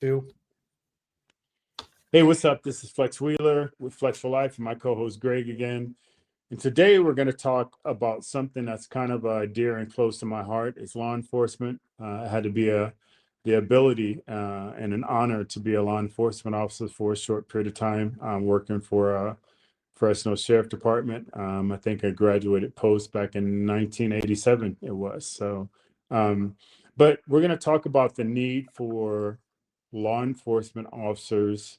Two. Hey, what's up? This is Flex Wheeler with Flex for Life and my co-host Greg again. And today we're going to talk about something that's kind of dear and close to my heart. It's law enforcement. I had to be the ability and an honor to be a law enforcement officer for a short period of time, working for Fresno Sheriff Department. I think I graduated post back in 1987. It was so. But we're going to talk about the need for law enforcement officers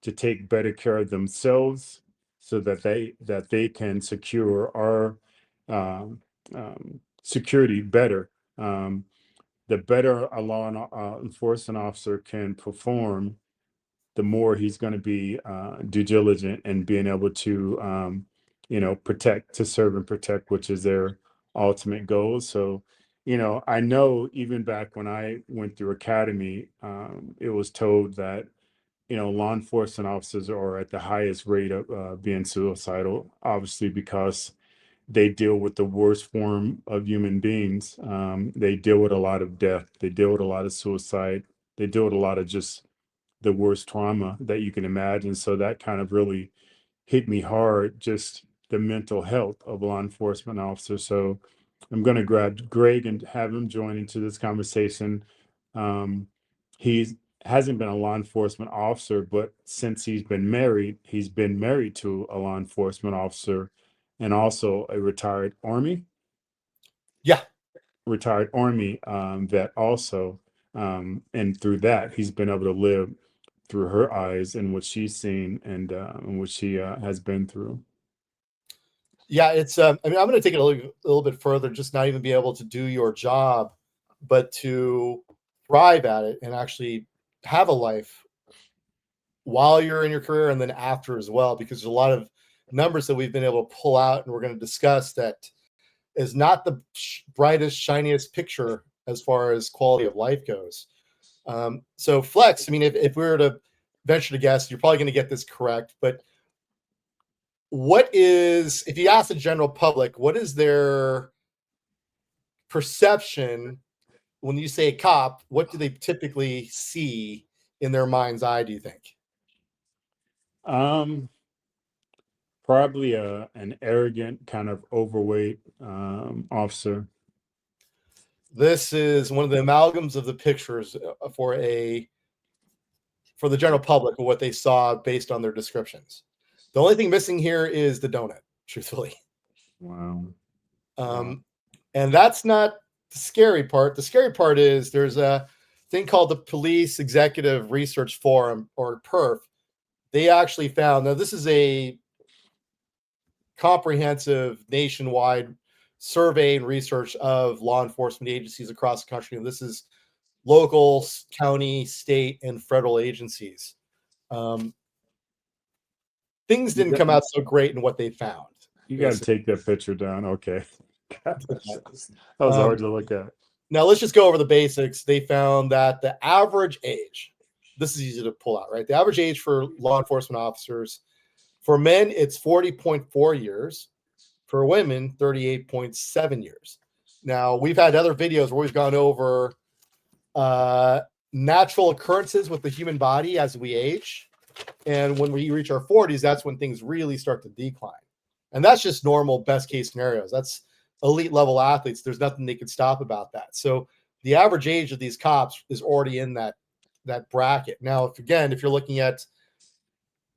to take better care of themselves so that they can secure our security better. The better a law enforcement officer can perform, the more he's going to be due diligent and being able to protect, to serve and protect, which is their ultimate goal. So I know even back when I went through academy, it was told that law enforcement officers are at the highest rate of being suicidal, obviously, because they deal with the worst form of human beings. They deal with a lot of death. They deal with a lot of suicide. They deal with a lot of just the worst trauma that you can imagine. So that kind of really hit me hard, just the mental health of law enforcement officers. So I'm going to grab Greg and have him join into this conversation. He hasn't been a law enforcement officer, but since he's been married to a law enforcement officer and also a retired Army. Yeah. Retired Army vet also. And through that, he's been able to live through her eyes and what she's seen and what she has been through. Yeah, it's. I mean, I'm going to take it a little bit further. Just not even be able to do your job, but to thrive at it and actually have a life while you're in your career and then after as well. Because there's a lot of numbers that we've been able to pull out, and we're going to discuss that is not the brightest, shiniest picture as far as quality of life goes. So, Flex. I mean, if we were to venture to guess, you're probably going to get this correct, but if you ask the general public, what is their perception when you say cop? What do they typically see in their mind's eye, do you think? Probably an arrogant, kind of overweight officer. This is one of the amalgams of the pictures for the general public of what they saw based on their descriptions. The only thing missing here is the donut, truthfully. Wow. And that's not the scary part. The scary part is there's a thing called the Police Executive Research Forum, or PERF. They actually found, now this is a comprehensive nationwide survey and research of law enforcement agencies across the country. And this is local, county, state, and federal agencies. Things didn't come out so great in what they found. You got to take that picture down. Okay. That was hard to look at. Now, let's just go over the basics. They found that the average age, this is easy to pull out, right? The average age for law enforcement officers, for men, it's 40.4 years. For women, 38.7 years. Now, we've had other videos where we've gone over natural occurrences with the human body as we age. And when we reach our 40s, that's when things really start to decline. And that's just normal best case scenarios. That's elite level athletes. There's nothing they can stop about that. So the average age of these cops is already in that bracket. Now, if you're looking at,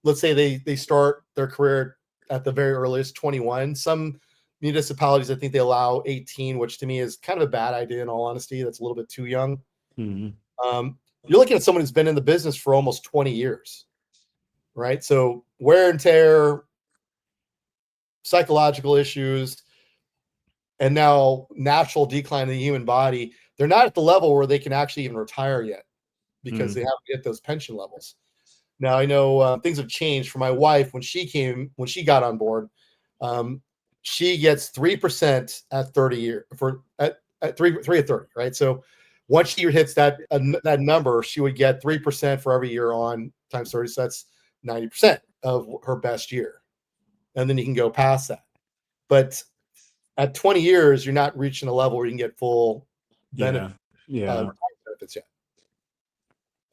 let's say they start their career at the very earliest, 21. Some municipalities, I think they allow 18, which to me is kind of a bad idea in all honesty. That's a little bit too young. Mm-hmm. You're looking at someone who's been in the business for almost 20 years, right? So wear and tear, psychological issues, and now natural decline in the human body. They're not at the level where they can actually even retire yet because they haven't hit those pension levels. Now, I know things have changed for my wife. When she got on board, she gets 3% at 30 years at 3 at 30, right? So once she hits that number, she would get 3% for every year on times 30. So that's 90% of her best year. And then you can go past that. But at 20 years, you're not reaching a level where you can get full benefit, Yeah. benefits yet.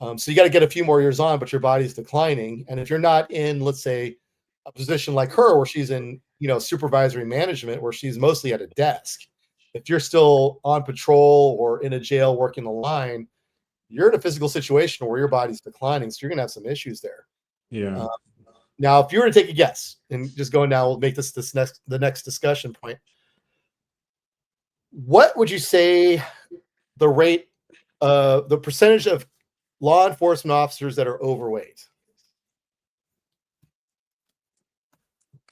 So you got to get a few more years on, but your body's declining. And if you're not in, let's say, a position like her where she's in, supervisory management, where she's mostly at a desk, if you're still on patrol or in a jail working the line, you're in a physical situation where your body's declining. So you're going to have some issues there. Yeah. Now, if you were to take a guess and just going down, we'll make the next discussion point. What would you say the percentage of law enforcement officers that are overweight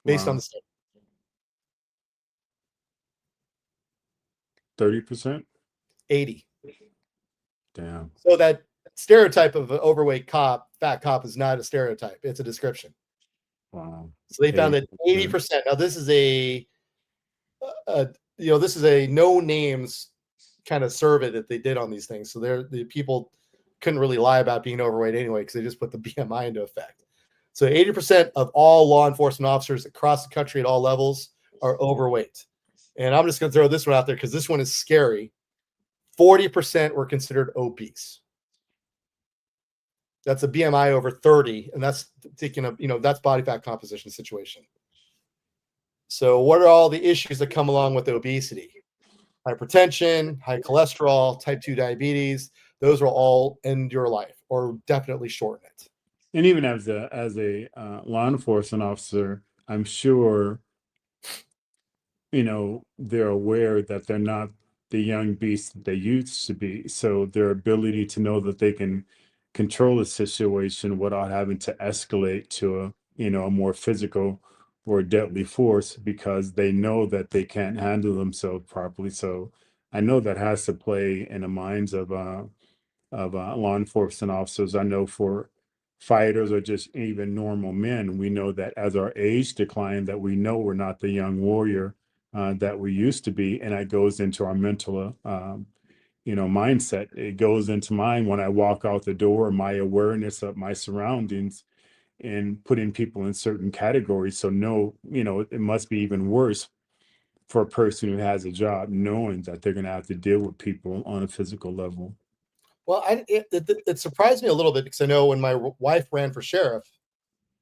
based on Wow. the study? 30%? 80. Damn. So that stereotype of an overweight cop, fat cop, is not a stereotype. It's a description. Wow. So they found that 80%. Now this is this is a no names kind of survey that they did on these things. So the people couldn't really lie about being overweight anyway, because they just put the BMI into effect. So 80% of all law enforcement officers across the country at all levels are overweight. And I'm just going to throw this one out there because this one is scary. 40% were considered obese. That's a BMI over 30, and that's taking that's body fat composition situation. So what are all the issues that come along with obesity? Hypertension, high cholesterol, type 2 diabetes. Those will all end your life or definitely shorten it. And even as a law enforcement officer, I'm sure, they're aware that they're not the young beast that they used to be. So their ability to know that they can control a situation without having to escalate to a more physical or deadly force, because they know that they can't handle themselves properly. So I know that has to play in the minds of law enforcement officers. I know for fighters or just even normal men, we know that as our age decline, that we know we're not the young warrior that we used to be, and that goes into our mental mindset. It goes into mine when I walk out the door, my awareness of my surroundings, and putting people in certain categories. So no, it must be even worse for a person who has a job, knowing that they're going to have to deal with people on a physical level. Well, it surprised me a little bit, because I know when my wife ran for sheriff,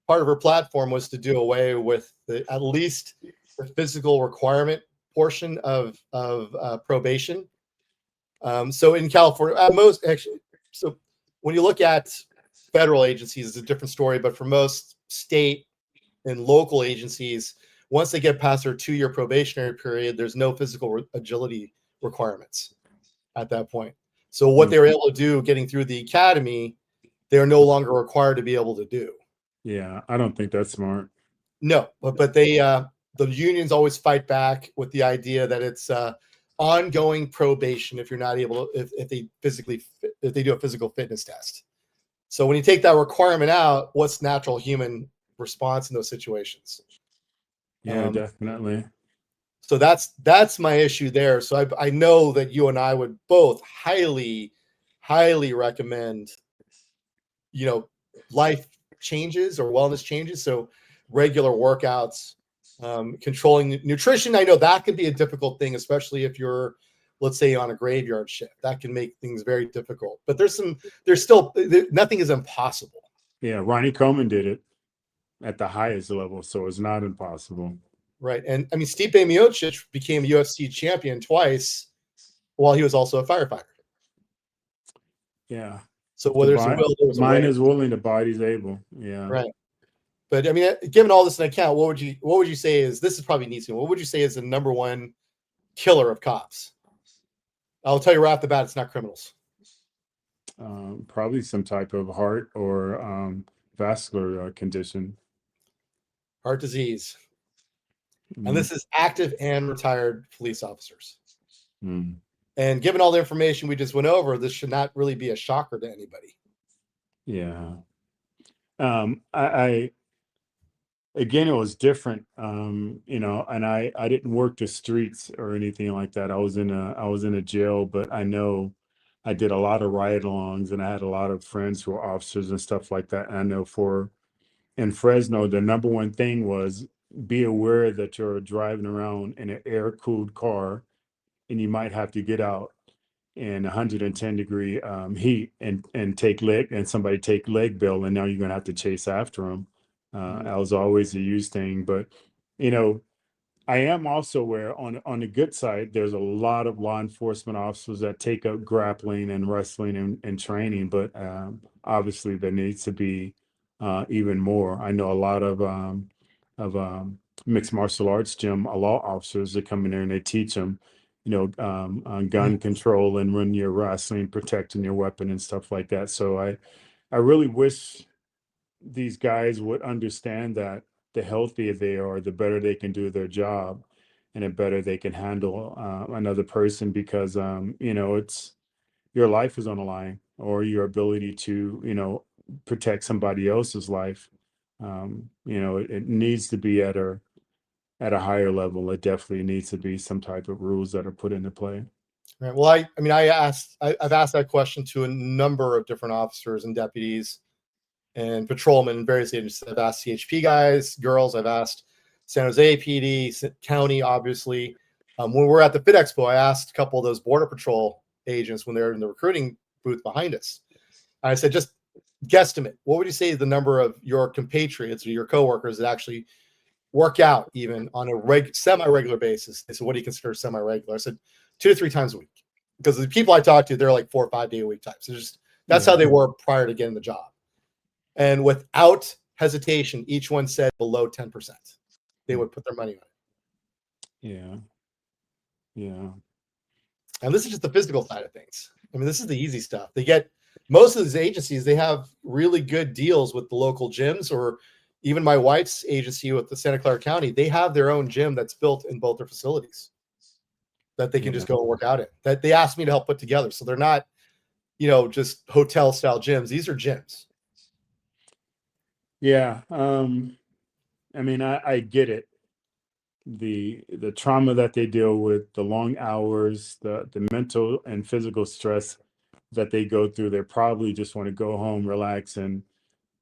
part of her platform was to do away with at least the physical requirement portion of probation. So in California, so when you look at federal agencies, it's a different story. But for most state and local agencies, once they get past their 2-year probationary period, there's no physical agility requirements at that point. So what they were able to do getting through the academy, they're no longer required to be able to do. Yeah, I don't think that's smart. No, but they the unions always fight back with the idea that it's ongoing probation if you're not able to, if they do a physical fitness test. So when you take that requirement out, what's natural human response in those situations? Yeah, definitely. So that's my issue there. So I know that you and I would both highly recommend, life changes or wellness changes. So regular workouts, controlling nutrition. I know that can be a difficult thing, especially if you're, let's say, on a graveyard shift. That can make things very difficult. But nothing is impossible. Yeah, Ronnie Coleman did it at the highest level, so it's not impossible. Right. And I mean, Stipe Miocic became a UFC champion twice while he was also a firefighter. Yeah. So whether there's a will, there's a mind way. is willing, the body's able. Yeah. Right. But I mean, given all this in account, what would you say is, this is probably neat. What would you say is the number one killer of cops? I'll tell you right off the bat, it's not criminals. Probably some type of heart or vascular condition. Heart disease. And this is active and retired police officers. And given all the information we just went over, this should not really be a shocker to anybody. Yeah. I again, it was different, and I didn't work the streets or anything like that. I was in a jail, but I know I did a lot of ride-alongs, and I had a lot of friends who were officers and stuff like that. And I know in Fresno, the number one thing was, be aware that you're driving around in an air-cooled car, and you might have to get out in 110-degree heat and take leg, and somebody take leg bill, and now you're going to have to chase after them. That was always a used thing. But, you know, I am also aware on the good side, there's a lot of law enforcement officers that take up grappling and wrestling and training, but obviously there needs to be even more. I know a lot of mixed martial arts gym law officers that come in there and they teach them, you know, on gun control and when you're wrestling, protecting your weapon and stuff like that. So I really wish these guys would understand that the healthier they are, the better they can do their job, and the better they can handle another person, because you know, it's your life is on the line, or your ability to, you know, protect somebody else's life. You know, it needs to be at a higher level. It definitely needs to be some type of rules that are put into play. Right. Well, I mean, I've asked that question to a number of different officers and deputies and patrolmen in various agencies. I've asked CHP guys, girls. I've asked San Jose PD, county, obviously. When we were at the Fit Expo, I asked a couple of those Border Patrol agents when they're in the recruiting booth behind us. I said, just guesstimate, what would you say is the number of your compatriots or your coworkers that actually work out even on a semi-regular basis? They said, what do you consider semi-regular? I said, 2 to 3 times a week. Because the people I talk to, they're like 4 or 5 day a week types. That's how they were prior to getting the job. And without hesitation, each one said below 10%. They would put their money on it. Yeah. Yeah. And this is just the physical side of things. I mean, this is the easy stuff. Most of these agencies, they have really good deals with the local gyms, or even my wife's agency with the Santa Clara County, they have their own gym that's built in both their facilities that they can just go and work out in, that they asked me to help put together. So they're not, you know, just hotel style gyms. These are gyms. Yeah. I mean, I get it. The trauma that they deal with, the long hours, the mental and physical stress that they go through, they probably just want to go home, relax, and,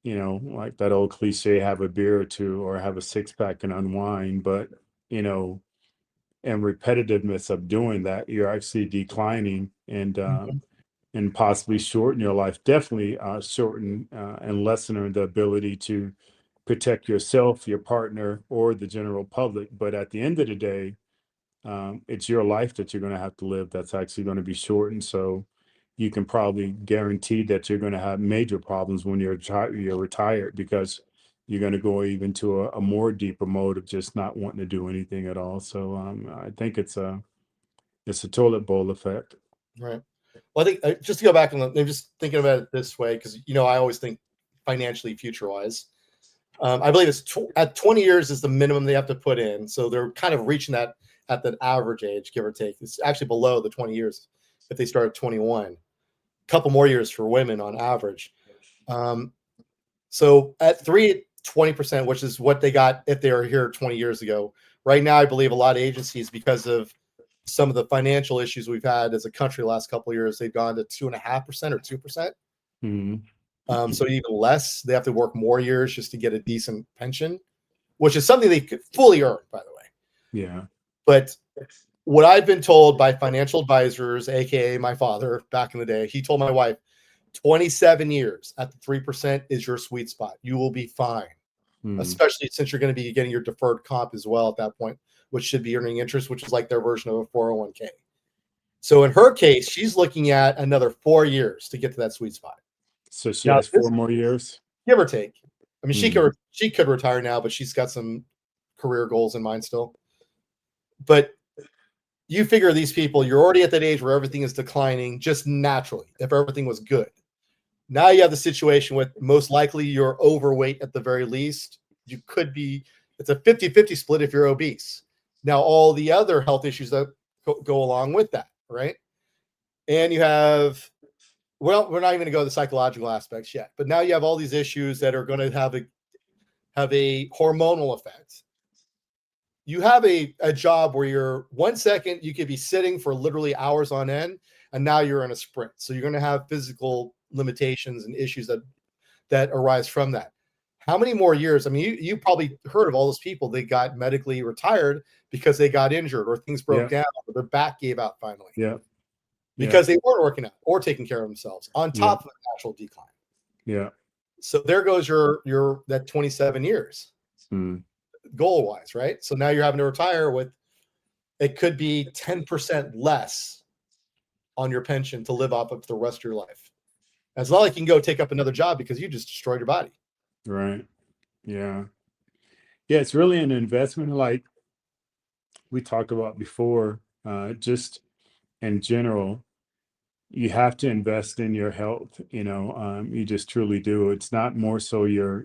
you know, like that old cliche, have a beer or two or have a six pack and unwind. But, you know, and repetitiveness of doing that, you're actually declining and possibly shorten your life. Definitely shorten and lessen the ability to protect yourself, your partner, or the general public. But at the end of the day, it's your life that you're going to have to live that's actually going to be shortened. So you can probably guarantee that you're going to have major problems when you're retired, because you're going to go even to a more deeper mode of just not wanting to do anything at all. So I think it's a toilet bowl effect. Right. Well, I think just to go back and I'm just thinking about it this way, because, you know, I always think financially future wise. I believe it's at 20 years is the minimum they have to put in. So they're kind of reaching that at the average age, give or take. It's actually below the 20 years if they start at 21. A couple more years for women on average. So at 20%, which is what they got if they were here 20 years ago. Right now, I believe a lot of agencies, because of some of the financial issues we've had as a country the last couple of years, they've gone to 2.5% or 2%. So even less, they have to work more years just to get a decent pension, which is something they could fully earn, by the way. Yeah. But what I've been told by financial advisors, aka my father back in the day, he told my wife, 27 years at the 3% is your sweet spot. You will be fine, especially since you're going to be getting your deferred comp as well at that point, which should be earning interest, which is like their version of a 401k. So in her case, she's looking at another 4 years to get to that sweet spot. So she has 4 more years, give or take. I mean, she could retire now, but she's got some career goals in mind still. But you figure these people, you're already at that age where everything is declining just naturally, if everything was good. Now you have the situation with most likely you're overweight at the very least. You could be, it's a 50-50 split if you're obese. Now, all the other health issues that go along with that, right? And you have, well, we're not even going to go to the psychological aspects yet, but now you have all these issues that are going to have a hormonal effect. You have a job where you're 1 second, you could be sitting for literally hours on end, and now you're in a sprint. So you're going to have physical limitations and issues that arise from that. How many more years? I mean, you probably heard of all those people that got medically retired because they got injured or things broke down or their back gave out finally. Yeah. because they weren't working out or taking care of themselves on Yeah. top of a natural decline. Yeah. So there goes your that 27 years Mm. goal wise, right? So now you're having to retire with, it could be 10% less on your pension to live off of the rest of your life. It's not like you can go take up another job because you just destroyed your body. Right. Yeah. Yeah. It's really an investment, like we talked about before, just in general. You have to invest in your health. You just truly do. It's not more so your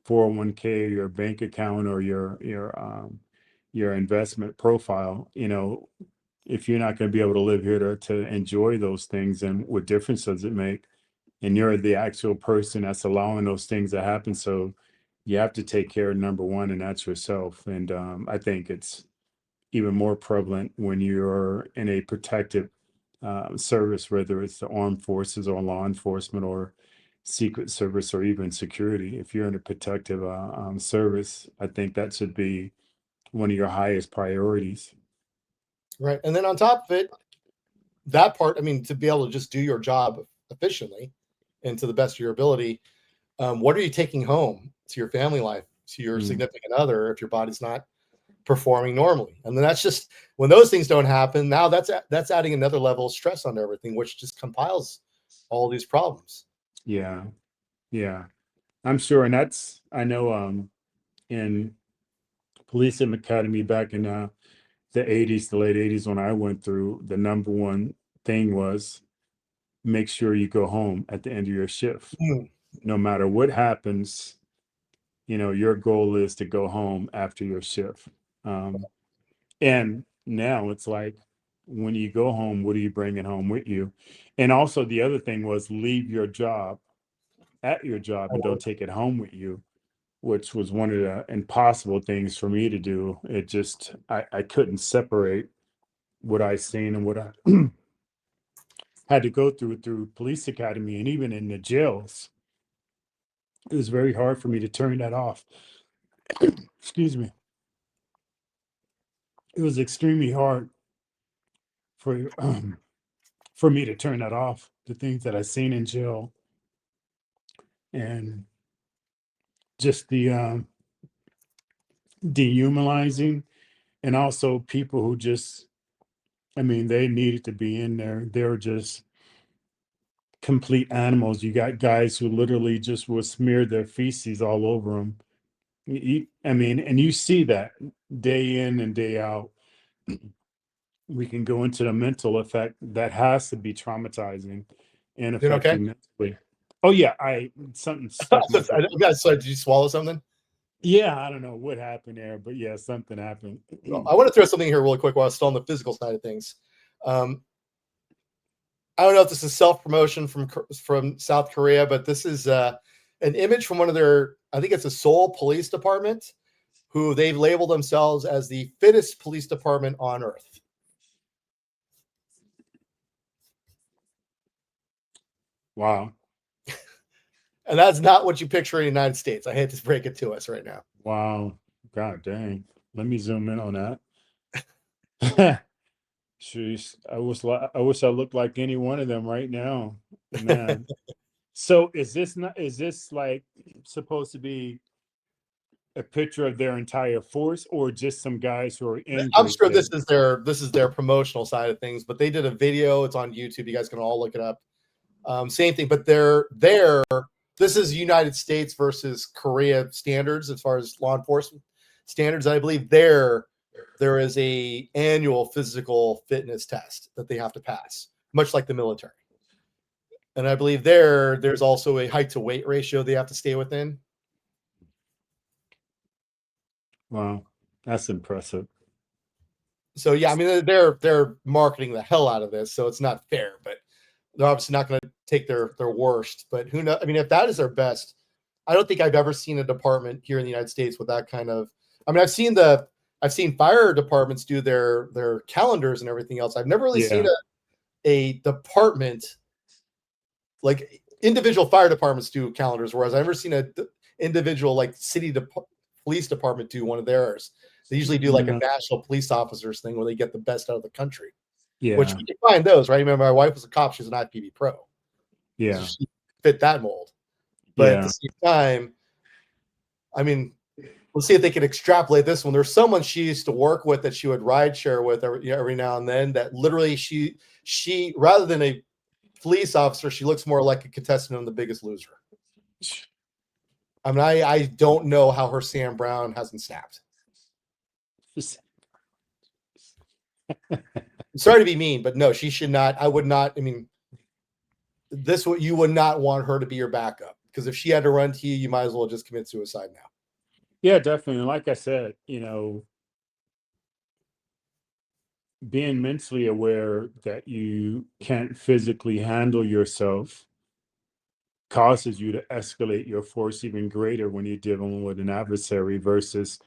401k or your bank account or your investment profile. If you're not going to be able to live here to enjoy those things, then what difference does it make? And you're the actual person that's allowing those things to happen. So you have to take care of number one, and that's yourself. And I think it's even more prevalent when you're in a protective service, whether it's the armed forces or law enforcement or secret service or even security. If you're in a protective service, I think that should be one of your highest priorities. Right. And then on top of it, that part, I mean, to be able to just do your job efficiently and to the best of your ability, what are you taking home to your family life, to your significant other, if your body's not performing normally? And then that's just, when those things don't happen, now that's adding another level of stress onto everything, which just compiles all these problems. Yeah. Yeah. I'm sure. And I know, in police academy back in the 80s, the late 80s, when I went through, the number one thing was make sure you go home at the end of your shift. Mm. No matter what happens, your goal is to go home after your shift. And now it's like, when you go home, what are you bringing home with you? And also, the other thing was leave your job at your job and don't take it home with you, which was one of the impossible things for me to do. It just, I couldn't separate what I seen and what I had to go through police academy and even in the jails. It was very hard for me to turn that off. Excuse me. It was extremely hard for for me to turn that off. The things that I seen in jail, and just the dehumanizing, and also people who just, I mean, they needed to be in there. They were just complete animals. You got guys who literally just will smear their feces all over them. I mean, and you see that day in and day out. We can go into the mental effect that has to be traumatizing and Doing affect okay? you mentally. Oh yeah, something stuck in my throat. So did you swallow something? Yeah, I don't know what happened there, but yeah, something happened. I want to throw something here really quick while I'm still on the physical side of things. I don't know if this is self-promotion from South Korea, but this is an image from one of their, I think it's a Seoul police department, who they've labeled themselves as the fittest police department on earth. Wow. And that's not what you picture in the United States. I hate to break it to us right now. Wow. God dang. Let me zoom in on that. Jeez, I wish I looked like any one of them right now, man. So is this like supposed to be a picture of their entire force, or just some guys who are in I'm great sure shape? this is their promotional side of things, but they did a video. It's on YouTube. You guys can all look it up. Same thing, but this is United States versus Korea standards as far as law enforcement standards. I believe there is a annual physical fitness test that they have to pass, much like the military. And I believe there's also a height to weight ratio they have to stay within. Wow, that's impressive. So yeah, I mean they're marketing the hell out of this, so it's not fair, but they're obviously not going to take their worst. But who knows? I mean, if that is their best, I don't think I've ever seen a department here in the United States with that kind of. I mean, I've seen fire departments do their calendars and everything else. I've never really seen Yeah. a department, like individual fire departments do calendars, whereas I've never seen a individual like police department do one of theirs. They usually do like a Yeah. national police officers thing where they get the best out of the country. which Yeah. we can find those, right? Remember, my wife was a cop; she's an IPB pro, so Yeah. she fit that mold. But at the Yeah. same time, I mean, let's see if they can extrapolate this one. There's someone she used to work with that she would ride share with every now and then. That literally she rather than a police officer, she looks more like a contestant on The Biggest Loser. I mean, I don't know how her Sam Brown hasn't snapped. Sorry to be mean, but no, she should not. I would not. I mean, this what you would not want her to be your backup, because if she had to run to you, you might as well just commit suicide now. Yeah, definitely. Like I said, being mentally aware that you can't physically handle yourself causes you to escalate your force even greater when you're dealing with an adversary versus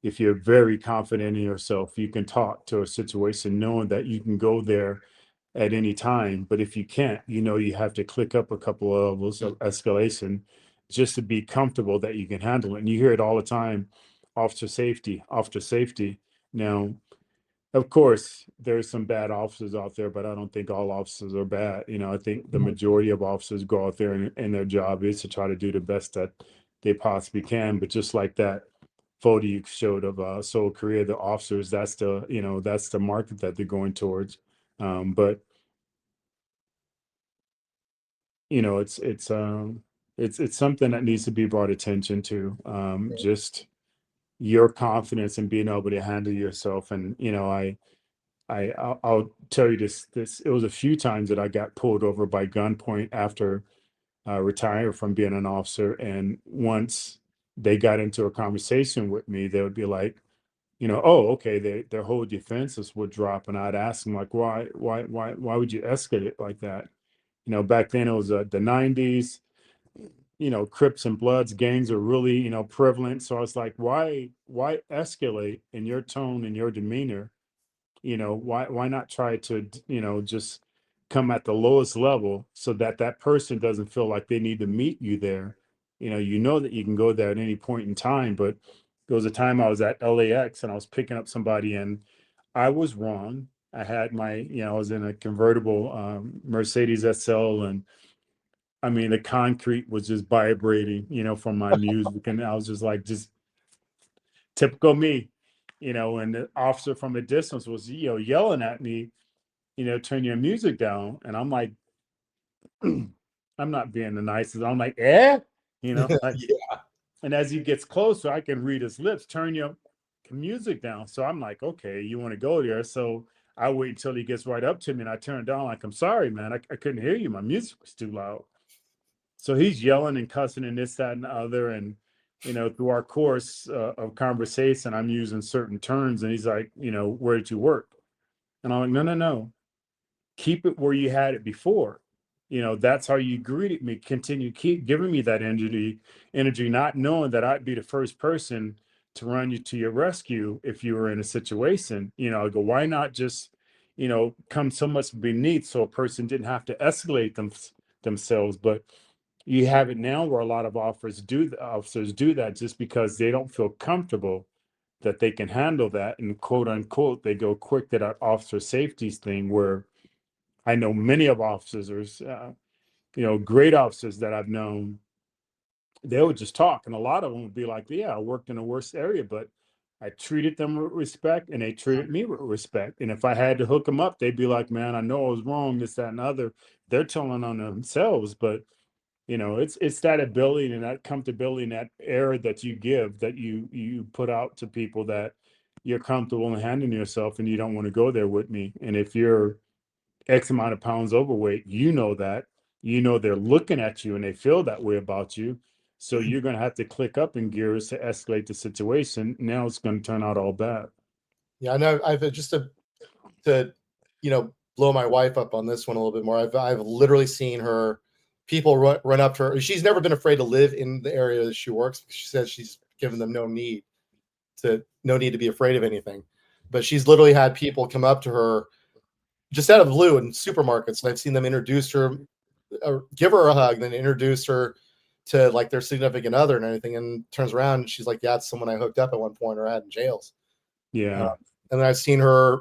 if you're very confident in yourself, you can talk to a situation knowing that you can go there at any time. But if you can't, you have to click up a couple of levels of escalation just to be comfortable that you can handle it. And you hear it all the time, officer safety, officer safety. Now, of course, there's some bad officers out there, but I don't think all officers are bad. I think the majority of officers go out there and their job is to try to do the best that they possibly can. But just like that photo you showed of Seoul, Korea, the officers, that's the market that they're going towards. But it's something that needs to be brought attention to. Just your confidence in being able to handle yourself. And I'll tell you this it was a few times that I got pulled over by gunpoint after retiring from being an officer. And once they got into a conversation with me, they would be like, oh, okay, their whole defenses would drop. And I'd ask them like, why would you escalate like that? Back then it was the 90s, Crips and Bloods, gangs are really, prevalent. So I was like, why escalate in your tone and your demeanor? Why not try to, just come at the lowest level so that that person doesn't feel like they need to meet you there. That you can go there at any point in time. But there was a time I was at LAX and I was picking up somebody and I was wrong. I had I was in a convertible Mercedes SL, and I mean, the concrete was just vibrating, from my music. And I was just like, just typical me, and the officer from a distance was, yelling at me, turn your music down. And I'm like, I'm not being the nicest. I'm like, like, Yeah. and as he gets closer, I can read his lips, turn your music down. So I'm like, okay, you want to go there. So I wait until he gets right up to me and I turn down, like, I'm sorry, man. I couldn't hear you. My music was too loud. So he's yelling and cussing and this, that, and the other. And, through our course of conversation, I'm using certain terms. And he's like, where did you work? And I'm like, no, no, no. Keep it where you had it before. That's how you greeted me. Keep giving me that energy, not knowing that I'd be the first person to run you to your rescue if you were in a situation. I go, why not just, come so much beneath so a person didn't have to escalate themselves. But you have it now where a lot of officers do that just because they don't feel comfortable that they can handle that, and quote unquote they go quick to that officer safeties thing, where I know many of officers, great officers that I've known, they would just talk, and a lot of them would be like, yeah, I worked in the worst area, but I treated them with respect and they treated me with respect. And if I had to hook them up, they'd be like, man, I know I was wrong, this, that, and other. They're telling on themselves. But it's that ability and that comfortability and that air that you give, that you put out to people, that you're comfortable in handling yourself and you don't want to go there with me. And if you're X amount of pounds overweight, that, they're looking at you and they feel that way about you. So you're going to have to click up in gears to escalate the situation. Now it's going to turn out all bad. Yeah, I know. I've just to blow my wife up on this one a little bit more. I've literally seen her, people run up to her. She's never been afraid to live in the area that she works. She says she's given them no need to be afraid of anything. But she's literally had people come up to her just out of the blue in supermarkets, and I've seen them introduce her, give her a hug, then introduce her to like their significant other and anything, and turns around and she's like, yeah, it's someone I hooked up at one point or had in jails. Yeah. And then I've seen her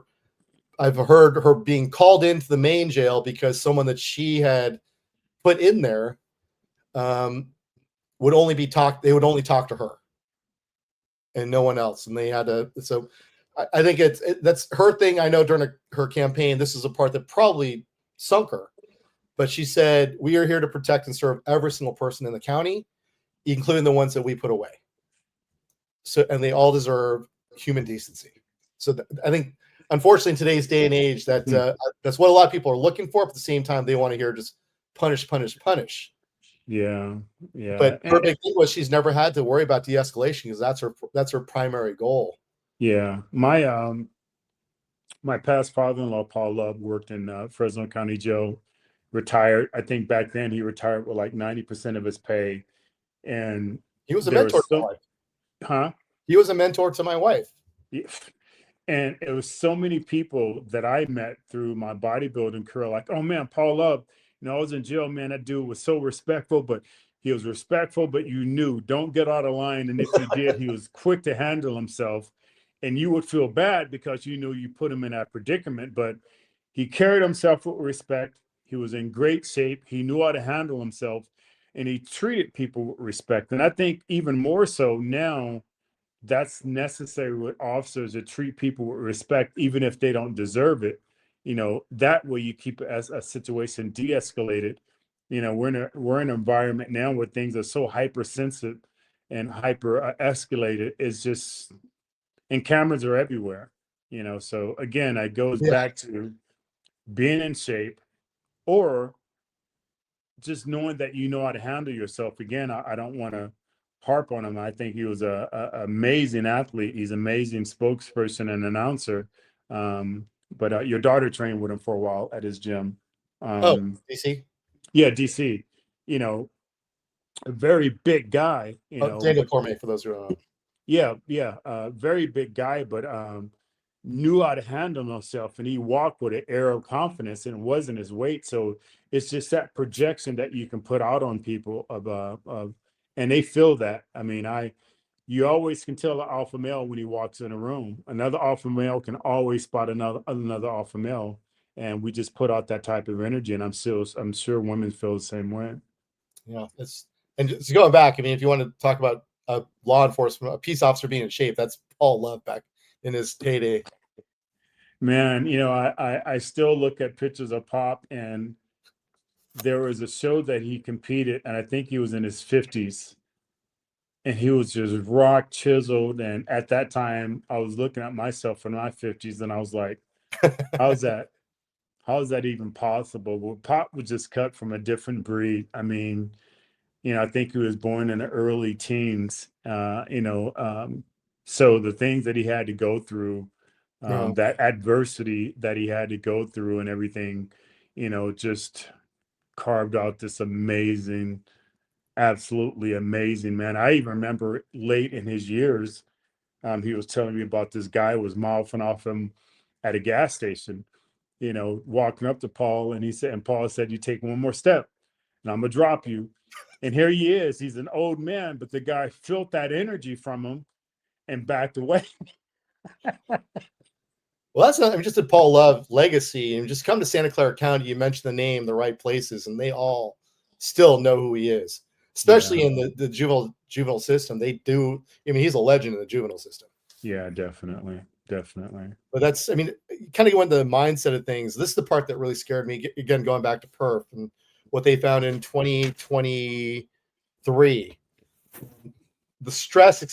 I've heard her being called into the main jail because someone that she had put in there would only be talked. They would only talk to her and no one else, and they had to. So I think that's her thing. I know during her campaign, this is a part that probably sunk her. But she said, "We are here to protect and serve every single person in the county, including the ones that we put away. So, and they all deserve human decency." So I think, unfortunately, in today's day and age, that's what a lot of people are looking for. But at the same time, they want to hear just punish, punish, punish. Yeah. But her big thing was she's never had to worry about de-escalation because that's her primary goal. Yeah. My past father-in-law, Paul Love, worked in Fresno County Jail, retired. I think back then he retired with like 90% of his pay. And He was a there mentor was to my wife. huh? He was a mentor to my wife. Yeah. And it was so many people that I met through my bodybuilding career, like, oh man, Paul Love, I was in jail, man. That dude was so respectful, but he was respectful, but you knew, don't get out of line. And if he did, he was quick to handle himself. And you would feel bad because you knew you put him in that predicament, but he carried himself with respect. He was in great shape. He knew how to handle himself, and he treated people with respect. And I think even more so now, that's necessary with officers to treat people with respect, even if they don't deserve it. That way you keep a situation de-escalated. We're in an environment now where things are so hypersensitive and hyper escalated. It's just, and cameras are everywhere. So again, it goes back to being in shape, or just knowing that you know how to handle yourself. Again, I don't want to harp on him. I think he was a amazing athlete. He's an amazing spokesperson and announcer. But your daughter trained with him for a while at his gym. DC. Yeah, DC. A very big guy. Daniel Cormier, for those who don't know. Yeah, very big guy, but knew how to handle himself, and he walked with an air of confidence, and it wasn't his weight. So it's just that projection that you can put out on people of and they feel that. I mean, you always can tell an alpha male when he walks in a room. Another alpha male can always spot another alpha male, and we just put out that type of energy. And I'm sure women feel the same way. Yeah, and just going back. I mean, if you want to talk about law enforcement, a peace officer being in shape, that's Paul Love back in his heyday. Man, I still look at pictures of Pop, and there was a show that he competed, and I think he was in his 50s, and he was just rock chiseled. And at that time, I was looking at myself in my 50s, and I was like, how's that even possible? Well, Pop was just cut from a different breed. I mean, I think he was born in the early teens. So the things that he had to go through, that adversity that he had to go through and everything, just carved out this amazing, absolutely amazing man. I even remember late in his years, he was telling me about this guy was mouthing off him at a gas station, walking up to Paul, and Paul said, "You take one more step and I'm gonna drop you." And here he is. He's an old man, but the guy felt that energy from him and backed away. Well, that's just a Paul Love legacy. And just come to Santa Clara County, you mention the name, the right places, and they all still know who he is, especially in the juvenile system. They do. I mean, he's a legend in the juvenile system. Yeah, definitely. But that's, I mean, kind of go into the mindset of things. This is the part that really scared me. Again, going back to Perf and what they found in 2023, the stress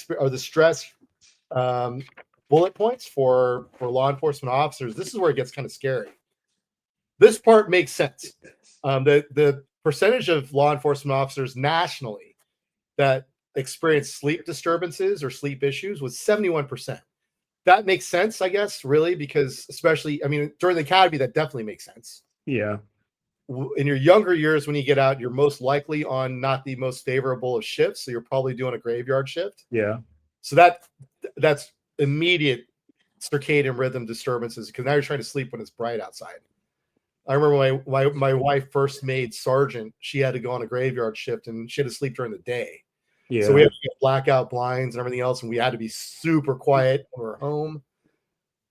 bullet points for law enforcement officers. This is where it gets kind of scary. This part makes sense. The percentage of law enforcement officers nationally that experience sleep disturbances or sleep issues was 71%. That makes sense, I guess, really, because especially, I mean, during the academy, that definitely makes sense. Yeah. In your younger years, when you get out, you're most likely on not the most favorable of shifts. So you're probably doing a graveyard shift. Yeah. So that's immediate circadian rhythm disturbances, because now you're trying to sleep when it's bright outside. I remember my wife first made sergeant. She had to go on a graveyard shift, and she had to sleep during the day. Yeah. So we had to get blackout blinds and everything else, and we had to be super quiet when we were home.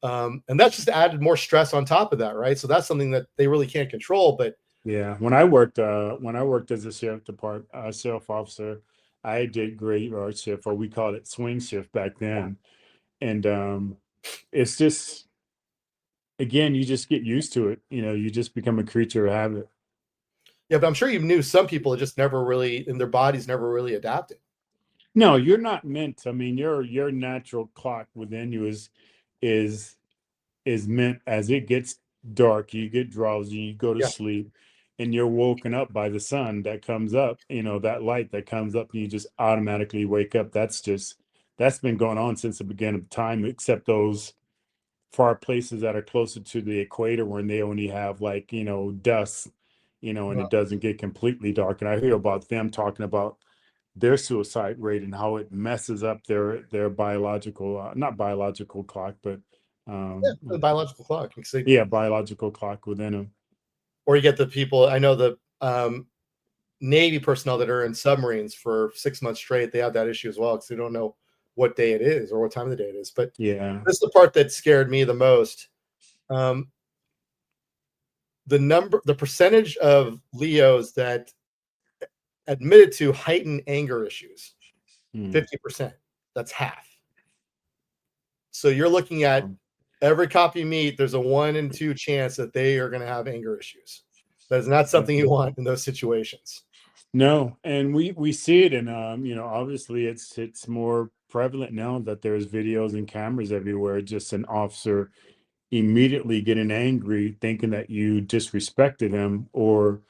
And that's just added more stress on top of that, right? So that's something that they really can't control. But Yeah, when I worked as a sheriff officer, I did graveyard shift, or we called it swing shift back then. And it's just, again, you just get used to it. You just become a creature of habit. yeah, but I'm sure you knew some people just never really, and their bodies never really adapted. No, you're not meant. I mean, your natural clock within you is is meant, as it gets dark, you get drowsy, you go to Yeah, sleep, and you're woken up by the sun that comes up, that light that comes up, and you just automatically wake up. That's been going on since the beginning of time, except those far places that are closer to the equator when they only have, like, dust, and uh, it doesn't get completely dark. And I hear about them talking about their suicide rate and how it messes up their biological, not biological clock, but yeah, the biological clock. yeah, biological clock within them. Or you get the people. I know the Navy personnel that are in submarines for 6 months straight. They have that issue as well because they don't know what day it is or what time of the day it is. But Yeah. this is the part that scared me the most. Um, the percentage of Leos that admitted to heightened anger issues, Mm. 50%. That's half. So you're looking at Um, every cop you meet, there's a 1 in 2 chance that they are going to have anger issues. That is not yeah. something you want in those situations. No, and we see it, and obviously it's more prevalent now that there's videos and cameras everywhere. Just an officer immediately getting angry, thinking that you disrespected him, or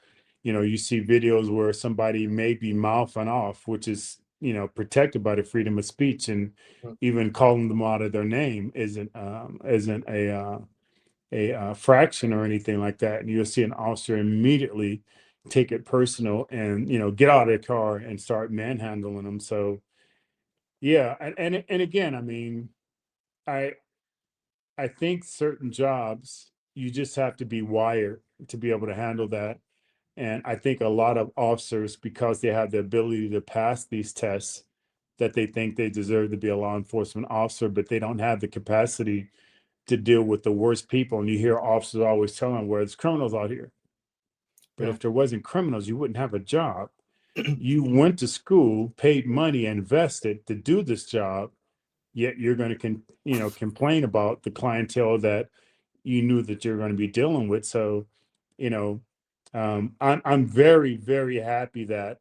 you see videos where somebody may be mouthing off, which is protected by the freedom of speech, and Mm, even calling them out of their name isn't a fraction or anything like that. And you'll see an officer immediately take it personal and get out of their car and start manhandling them. So yeah, and again, I mean, I I think certain jobs you just have to be wired to be able to handle that. And I think a lot of officers, because they have the ability to pass these tests, that they think they deserve to be a law enforcement officer, but they don't have the capacity to deal with the worst people. And you hear officers always telling, "Well, there's criminals out here." But yeah. if there wasn't criminals, you wouldn't have a job. You went to school, paid money, invested to do this job, yet you're going to complain about the clientele that you knew that you're going to be dealing with. So, you know, I'm very, very happy that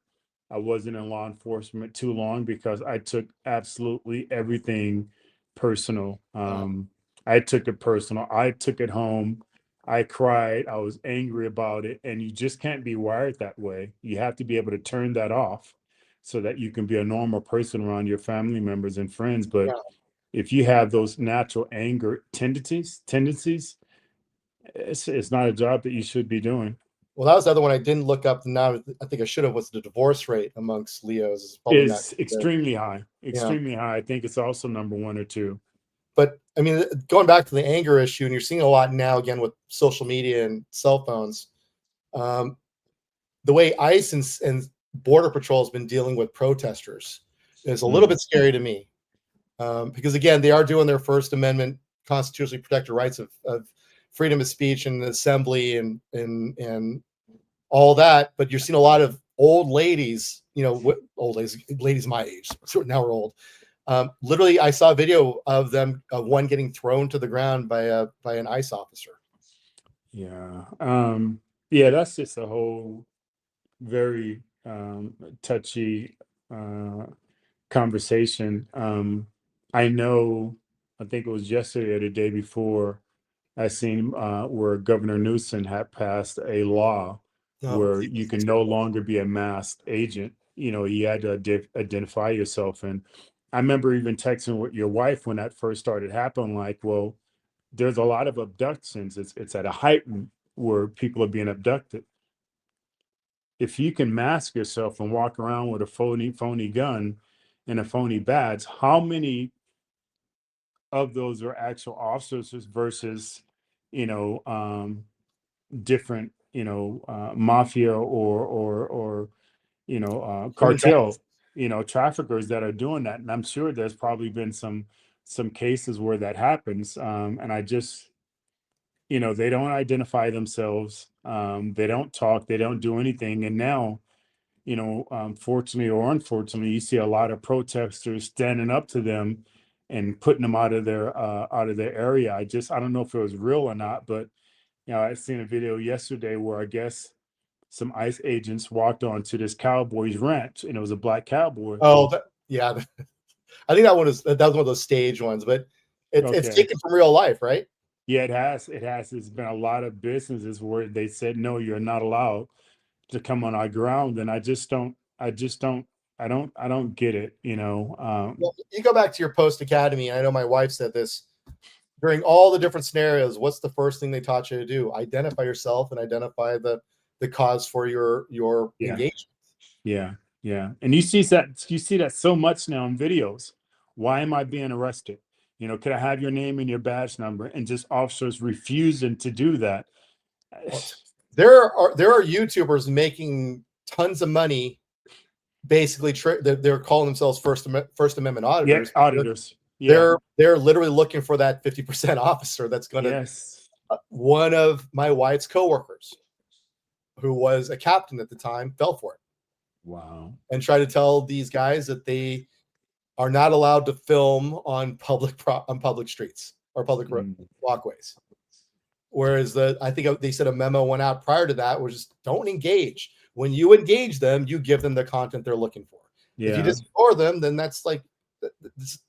I wasn't in law enforcement too long, because I took absolutely everything personal. Wow. I took it personal. I took it home. I cried. I was angry about it. And you just can't be wired that way. You have to be able to turn that off so that you can be a normal person around your family members and friends. But Yeah. if you have those natural anger tendencies, it's not a job that you should be doing. Well, that was the other one I didn't look up. Now I think I should have. Was the divorce rate amongst Leos is probably not Is good. extremely high, Yeah. extremely high. I think it's also number one or two. But I mean, going back to the anger issue, and you're seeing a lot now again with social media and cell phones. Um, the way ICE and Border Patrol has been dealing with protesters is a little Mm, bit scary to me, because again, they are doing their First Amendment constitutionally protected rights of freedom of speech and assembly and all that. But you're seeing a lot of old ladies, old ladies my age, so now we're old. Literally, I saw a video of them of one getting thrown to the ground by an ICE officer. yeah. Yeah, that's just a whole very touchy uh conversation. I know, I think it was yesterday or the day before, I seen where Governor Newsom had passed a law Oh, where you can no longer be a masked agent. You had to identify yourself. And I remember even texting with your wife when that first started happening, like, well, there's a lot of abductions. It's at a height where people are being abducted. If you can mask yourself and walk around with a phony gun and a phony badge, how many of those are actual officers versus, you know, different, mafia or human trafficking. cartel, traffickers that are doing that? And I'm sure there's probably been some some cases where that happens. And I just, they don't identify themselves. They don't talk, they don't do anything. And now, fortunately or unfortunately, you see a lot of protesters standing up to them and putting them out of their area. I don't know if it was real or not, but I seen a video yesterday where I guess some ICE agents walked onto this cowboy's ranch, and it was a black cowboy. Oh, yeah. I think that was one of those stage ones, but it's Okay. taken from real life, right? Yeah, it has. It has. There's been a lot of businesses where they said, no, you're not allowed to come on our ground. And I don't get it, Well, you go back to your post academy, and I know my wife said this during all the different scenarios. What's the first thing they taught you to do? Identify yourself and identify the cause for your Yeah. engagement. Yeah. Yeah. And you see that so much now in videos. Why am I being arrested? Could I have your name and your badge number? And just officers refusing to do that. There are YouTubers making tons of money. Basically, they're calling themselves First Amendment auditors. Yeah, auditors. Yeah. They're literally looking for that 50% officer that's going to. Yes. One of my wife's coworkers, who was a captain at the time, fell for it. Wow. And tried to tell these guys that they are not allowed to film on public streets or public walkways. Whereas I think they said a memo went out prior to that, was just don't engage. When you engage them, you give them the content they're looking for. Yeah. If you just ignore them, then that's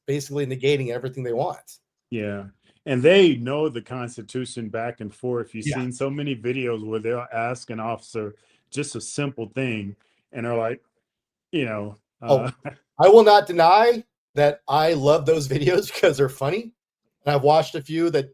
basically negating everything they want. Yeah. And they know the Constitution back and forth. You've seen so many videos where they'll ask an officer just a simple thing, and they're like, I will not deny that I love those videos because they're funny. And I've watched a few that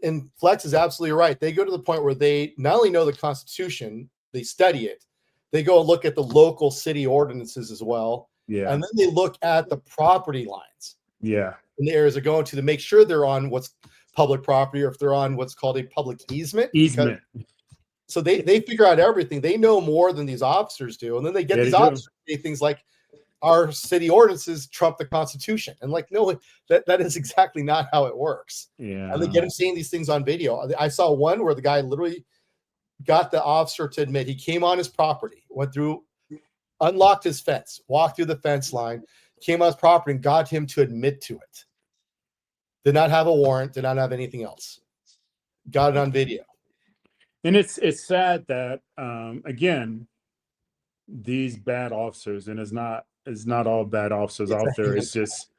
and Flex is absolutely right. They go to the point where they not only know the Constitution, they study it. They go and look at the local city ordinances as well. Yeah. And then they look at the property lines. Yeah. In the areas they're going to make sure they're on what's public property, or if they're on what's called a public easement. So they figure out everything. They know more than these officers do. And then they get these officers to say things like, our city ordinances trump the Constitution. And like, no, that is exactly not how it works. Yeah. And they get him saying these things on video. I saw one where the guy literally got the officer to admit he came on his property, went through, unlocked his fence, walked through the fence line, came on his property, and got him to admit to it. Did not have a warrant, did not have anything else. Got it on video. And it's sad that again, these bad officers, and it's not all bad officers out there. It's just,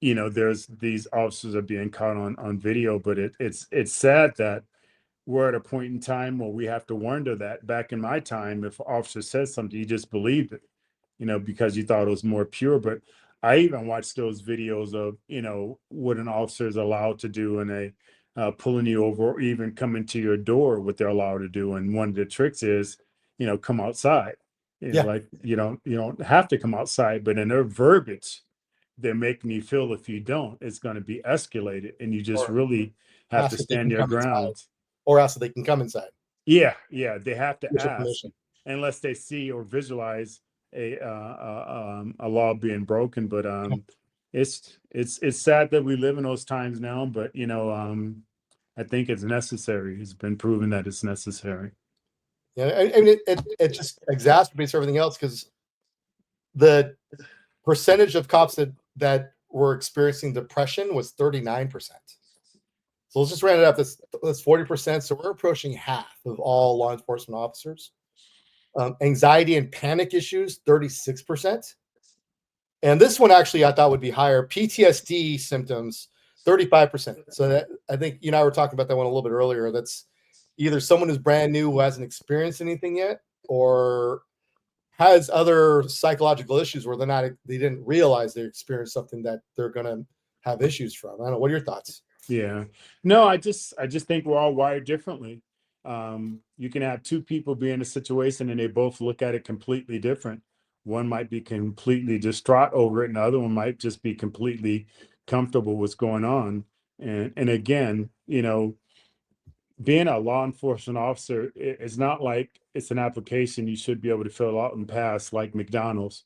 there's these officers are being caught on video, but it's sad that we're at a point in time where we have to wonder that. Back in my time, if an officer says something, you just believed it, because you thought it was more pure. But I even watched those videos of, what an officer is allowed to do in a pulling you over, or even coming to your door, what they're allowed to do. And one of the tricks is, come outside. Like you don't have to come outside, but in their verbiage, they're making you feel if you don't, it's going to be escalated, and you just really have to stand your ground. Or else they can come inside. Yeah, they have to ask, unless they see or visualize a law being broken. But it's sad that we live in those times now. But I think it's necessary. It's been proven that it's necessary. Yeah, I mean, it just exacerbates everything else, because the percentage of cops that were experiencing depression was 39%. So let's just round it up. That's 40%. So we're approaching half of all law enforcement officers. Anxiety and panic issues, 36%. And this one actually I thought would be higher. PTSD symptoms, 35%. So that, I think you and I were talking about that one a little bit earlier. That's either someone who's brand new who hasn't experienced anything yet, or has other psychological issues where they didn't realize they experienced something that they're going to have issues from. I don't know. What are your thoughts? Yeah, no, I just think we're all wired differently. You can have two people be in a situation and they both look at it completely different. One might be completely distraught over it, and the other one might just be completely comfortable with what's going on. And again, being a law enforcement officer, it's not like it's an application you should be able to fill out and pass like McDonald's.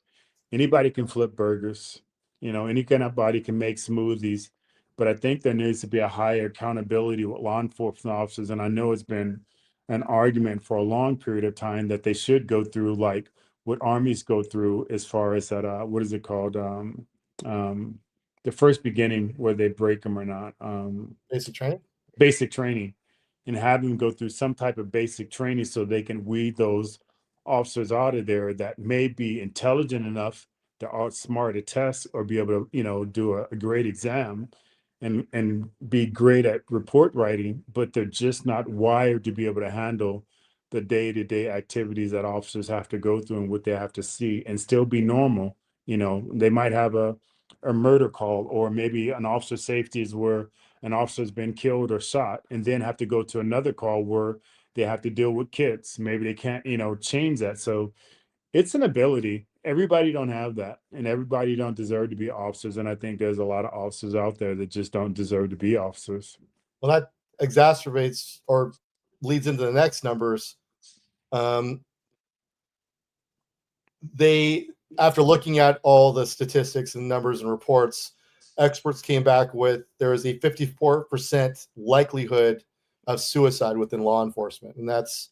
Anybody can flip burgers. Any kind of body can make smoothies, but I think there needs to be a higher accountability with law enforcement officers. And I know it's been an argument for a long period of time that they should go through like what armies go through as far as that, what is it called? Um, the first beginning where they break them or not. Basic training. Basic training, and have them go through some type of basic training so they can weed those officers out of there that may be intelligent enough to outsmart a test or be able to, do a great exam and be great at report writing, but they're just not wired to be able to handle the day-to-day activities that officers have to go through and what they have to see and still be normal. They might have a murder call, or maybe an officer safety is where an officer's been killed or shot, and then have to go to another call where they have to deal with kids. Maybe they can't, change that. So it's an ability. Everybody don't have that, and everybody don't deserve to be officers. And I think there's a lot of officers out there that just don't deserve to be officers. Well, that exacerbates or leads into the next numbers. They, after looking at all the statistics and numbers and reports, experts came back with there is a 54% likelihood of suicide within law enforcement, and that's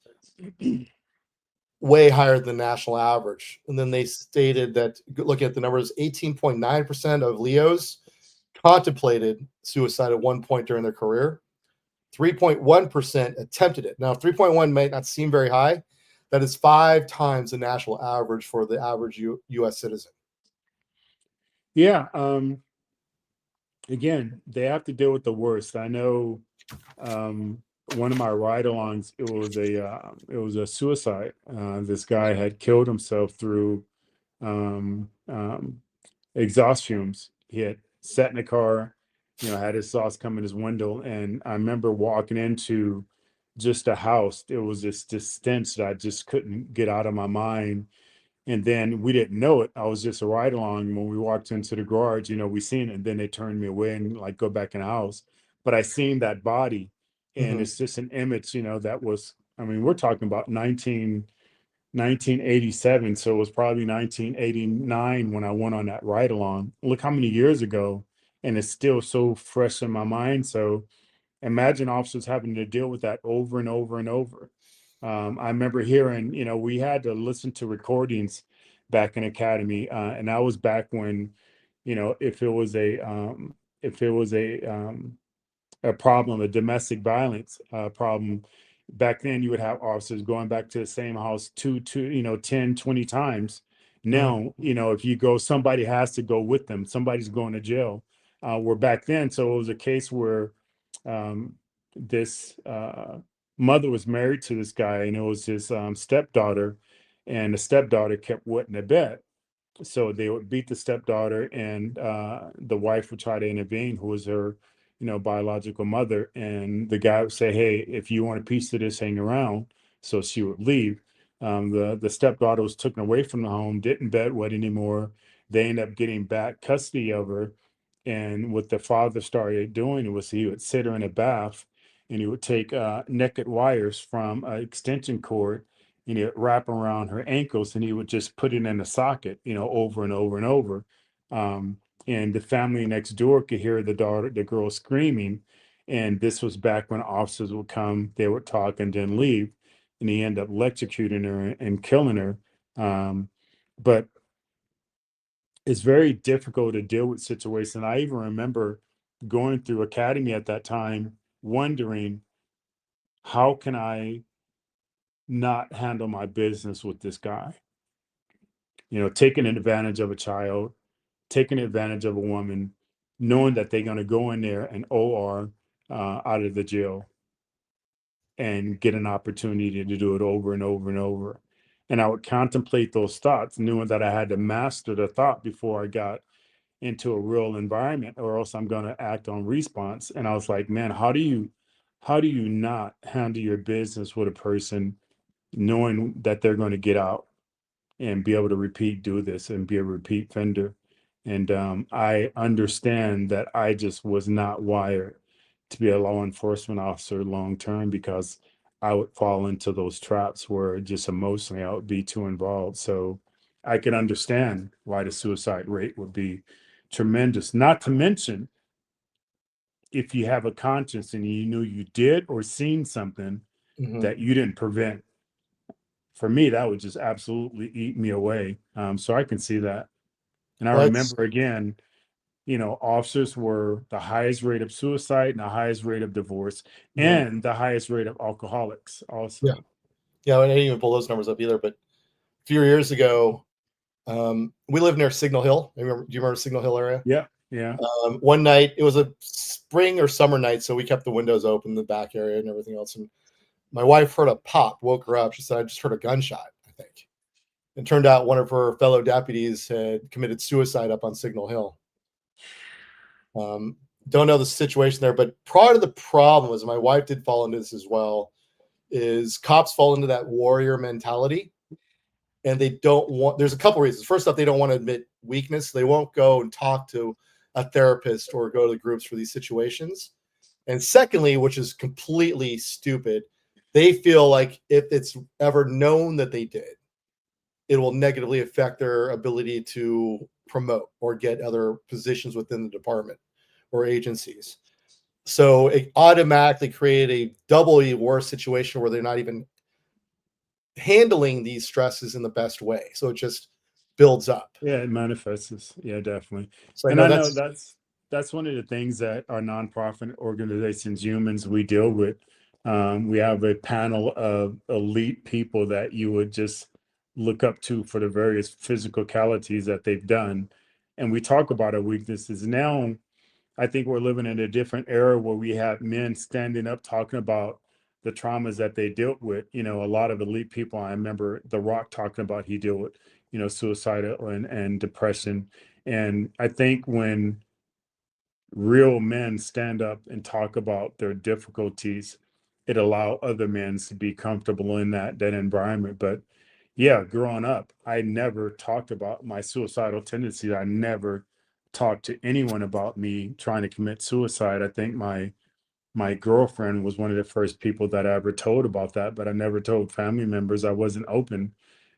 way higher than the national average. And then they stated that, looking at the numbers, 18.9% of Leos contemplated suicide at one point during their career. 3.1% attempted it. Now, 3.1 may not seem very high. That is 5 times the national average for the average U.S. citizen. Yeah. Again, they have to deal with the worst. I know one of my ride-alongs, it was a suicide. This guy had killed himself through exhaust fumes. He had sat in a car, had his sauce come in his window, and I remember walking into just a house. It was just this stench that I just couldn't get out of my mind. And then we didn't know it. I was just a ride along. When we walked into the garage, we seen it, and then they turned me away and like go back in the house. But I seen that body, and it's just an image, that was, I mean, we're talking about 1987. So it was probably 1989 when I went on that ride along. Look how many years ago, and it's still so fresh in my mind. So imagine officers having to deal with that over and over and over. I remember hearing, we had to listen to recordings back in academy, and that was back when, if it was a problem, a domestic violence problem, back then you would have officers going back to the same house 10, 20 times. Now, if you go, somebody has to go with them. Somebody's going to jail. Where back then, so it was a case where this mother was married to this guy, and it was his stepdaughter, and the stepdaughter kept wetting the bed. So they would beat the stepdaughter, and the wife would try to intervene, who was her, biological mother. And the guy would say, "Hey, if you want a piece of this, hang around." So she would leave. The stepdaughter was taken away from the home, didn't bedwet anymore. They ended up getting back custody of her. And what the father started doing was he would sit her in a bath, and he would take naked wires from an extension cord, and he would wrap around her ankles, and he would just put it in a socket, over and over and over. And the family next door could hear the girl screaming. And this was back when officers would come, they would talk and then leave. And he ended up electrocuting her and killing her. But it's very difficult to deal with situations. I even remember going through academy at that time, wondering, how can I not handle my business with this guy? Taking advantage of a child, taking advantage of a woman, knowing that they're going to go in there and OR out of the jail and get an opportunity to do it over and over and over. And I would contemplate those thoughts, knowing that I had to master the thought before I got into a real environment, or else I'm going to act on response. And I was like, man, how do you not handle your business with a person knowing that they're going to get out and be able to do this and be a repeat offender? And I understand that I just was not wired to be a law enforcement officer long term, because I would fall into those traps where just emotionally I would be too involved. So I can understand why the suicide rate would be tremendous. Not to mention, if you have a conscience and you knew you did or seen something that you didn't prevent, for me, that would just absolutely eat me away. So I can see that. And I Well, remember again, officers were the highest rate of suicide and the highest rate of divorce and the highest rate of alcoholics also. Yeah, I didn't even pull those numbers up either. But a few years ago, we lived near Signal Hill. Do you remember Signal Hill area? Yeah. Yeah. One night, it was a spring or summer night, so we kept the windows open in the back area and everything else. And my wife heard a pop, woke her up. She said, "I just heard a gunshot, I think." It turned out one of her fellow deputies had committed suicide up on Signal Hill. Don't know the situation there, but part of the problem is my wife did fall into this as well. Is cops fall into that warrior mentality, and they don't want. There's a couple reasons. First off, they don't want to admit weakness. They won't go and talk to a therapist or go to the groups for these situations. And secondly, which is completely stupid, they feel like if it's ever known that they did, it will negatively affect their ability to promote or get other positions within the department or agencies. So it automatically created a doubly worse situation where they're not even handling these stresses in the best way. So it just builds up. Yeah, it manifests. Yeah, definitely. So I And know I know that's that's one of the things that our nonprofit organizations, humans, we deal with. We have a panel of elite people that you would just look up to for the various physical qualities that they've done. And we talk about our weaknesses. Now, I think we're living in a different era where we have men standing up talking about the traumas that they dealt with. A lot of elite people. I remember The Rock talking about he dealt with, suicidal and depression. And I think when real men stand up and talk about their difficulties, it allow other men to be comfortable in that environment. But yeah, growing up, I never talked about my suicidal tendencies. I never talked to anyone about me trying to commit suicide. I think my girlfriend was one of the first people that I ever told about that, but I never told family members. I wasn't open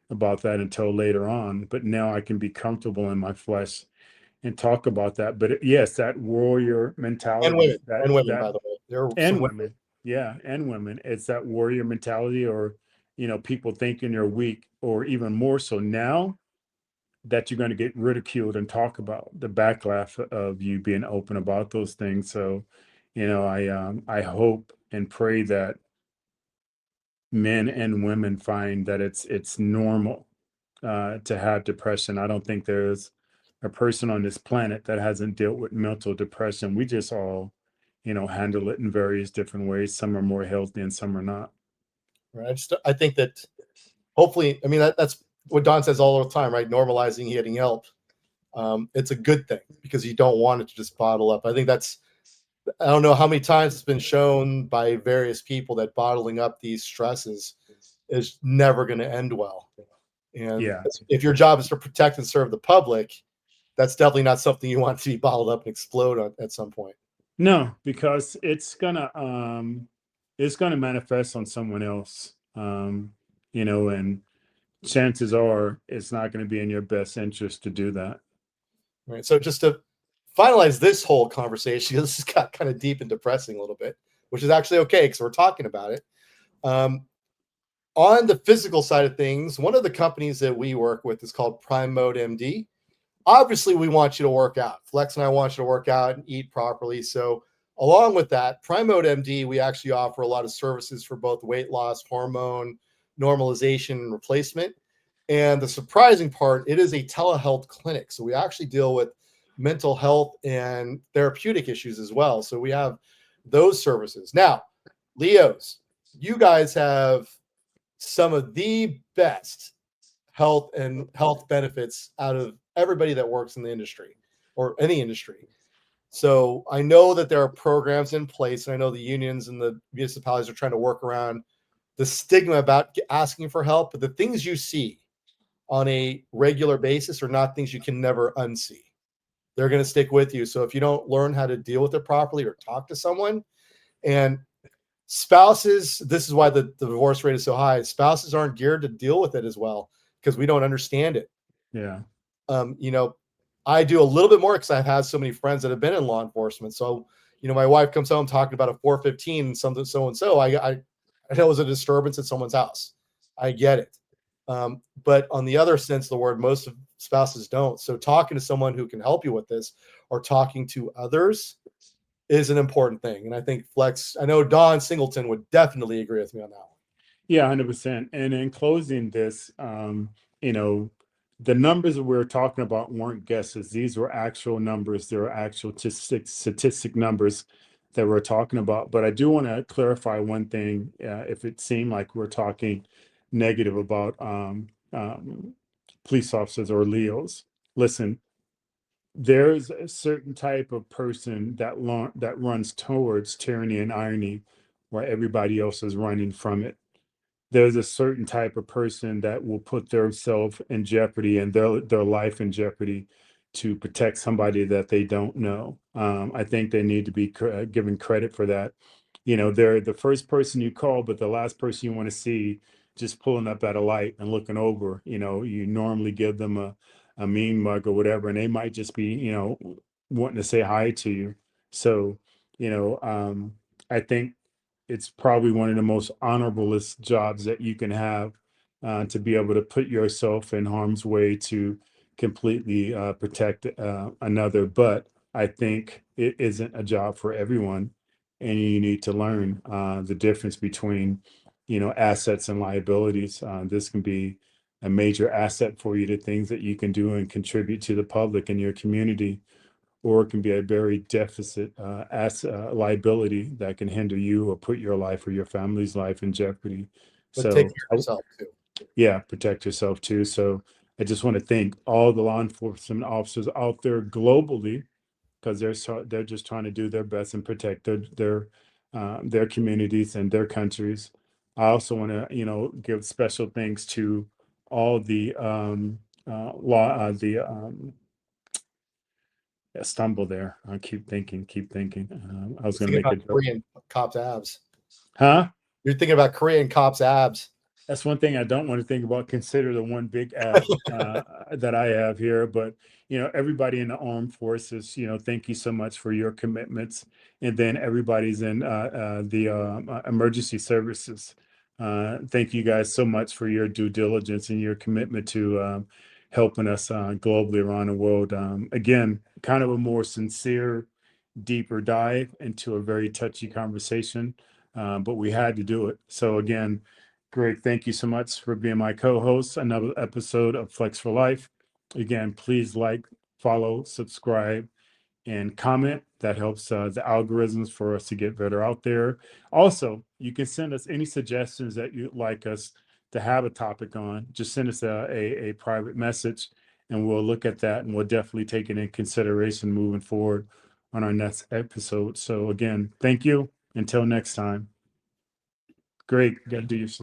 about that until later on. But now I can be comfortable in my flesh and talk about that. But yes, that warrior mentality, and women, by the way, there are some and women. women, yeah, and women, it's that warrior mentality, or people thinking you're weak, or even more so now that you're going to get ridiculed and talk about the backlash of you being open about those things. So, I hope and pray that men and women find that it's normal to have depression. I don't think there's a person on this planet that hasn't dealt with mental depression. We just all, handle it in various different ways. Some are more healthy and some are not. Right? I think that hopefully, I mean that's what Don says all the time, right? Normalizing getting help. It's a good thing because you don't want it to just bottle up. I think that's I don't know how many times it's been shown by various people that bottling up these stresses is never going to end well. And Yeah. if your job is to protect and serve the public, that's definitely not something you want to be bottled up and explode at some point. No, because it's gonna manifest on someone else. And chances are it's not going to be in your best interest to do that. Right. So just to finalize this whole conversation, this has got kind of deep and depressing a little bit, which is actually okay because we're talking about it. Um, on the physical side of things, one of the companies that we work with is called Prime Mode MD. Obviously, we want you to work out. Flex and I want you to work out and eat properly. So, along with that, Prime Mode MD, we actually offer a lot of services for both weight loss, hormone normalization, and replacement. And the surprising part, it is a telehealth clinic. So, we actually deal with mental health and therapeutic issues as well. So, we have those services. Now, Leos, you guys have some of the best health benefits out of everybody that works in the industry or any industry. So I know that there are programs in place, and I know the unions and the municipalities are trying to work around the stigma about asking for help. But the things you see on a regular basis are not things you can never unsee. They're going to stick with you. So if you don't learn how to deal with it properly or talk to someone, and spouses, this is why the divorce rate is so high. Spouses aren't geared to deal with it as well because we don't understand it. Yeah. You know, I do a little bit more because I've had so many friends that have been in law enforcement. So, my wife comes home talking about a 415 and something so and so. I know it was a disturbance at someone's house. I get it. But on the other sense of the word, most of spouses don't. So talking to someone who can help you with this or talking to others is an important thing. And I think Flex, I know Don Singleton would definitely agree with me on that one. Yeah, 100%. And in closing this, the numbers that we're talking about weren't guesses. These were actual numbers. There are actual statistic numbers that we're talking about. But I do want to clarify one thing. If it seemed like we're talking negative about police officers or Leos, listen, there's a certain type of person that runs towards tyranny and irony, while everybody else is running from it. There's a certain type of person that will put their self in jeopardy and their life in jeopardy to protect somebody that they don't know. I think they need to be given credit for that. They're the first person you call, but the last person you want to see just pulling up at a light and looking over. You normally give them a mean mug or whatever, and they might just be, wanting to say hi to you. So, I think it's probably one of the most honorablest jobs that you can have, to be able to put yourself in harm's way to completely protect another. But I think it isn't a job for everyone, and you need to learn the difference between, assets and liabilities. This can be a major asset for you to things that you can do and contribute to the public and your community, or it can be a very deficit liability that can hinder you or put your life or your family's life in jeopardy. But take So, care of yourself too. yeah, protect yourself too. So, I just want to thank all the law enforcement officers out there globally, because they're just trying to do their best and protect their communities and their countries. I also want to, give special thanks to all the law the I stumble there. I keep thinking. I was going to Thinking make about a joke. Korean cops' abs. Huh? You're thinking about Korean cops' abs. That's one thing I don't want to think about. Consider the one big ab that I have here. But, everybody in the armed forces, thank you so much for your commitments. And then everybody's in the emergency services. Thank you guys so much for your due diligence and your commitment to helping us globally around the world. Again, kind of a more sincere, deeper dive into a very touchy conversation, but we had to do it. So again, Greg, thank you so much for being my co-host. Another episode of Flex for Life. Again, please like, follow, subscribe, and comment. That helps the algorithms for us to get better out there. Also, you can send us any suggestions that you'd like us to have a topic on. Just send us a private message, and we'll look at that, and we'll definitely take it in consideration moving forward on our next episode. So again, thank you. Until next time. Great. Got to do your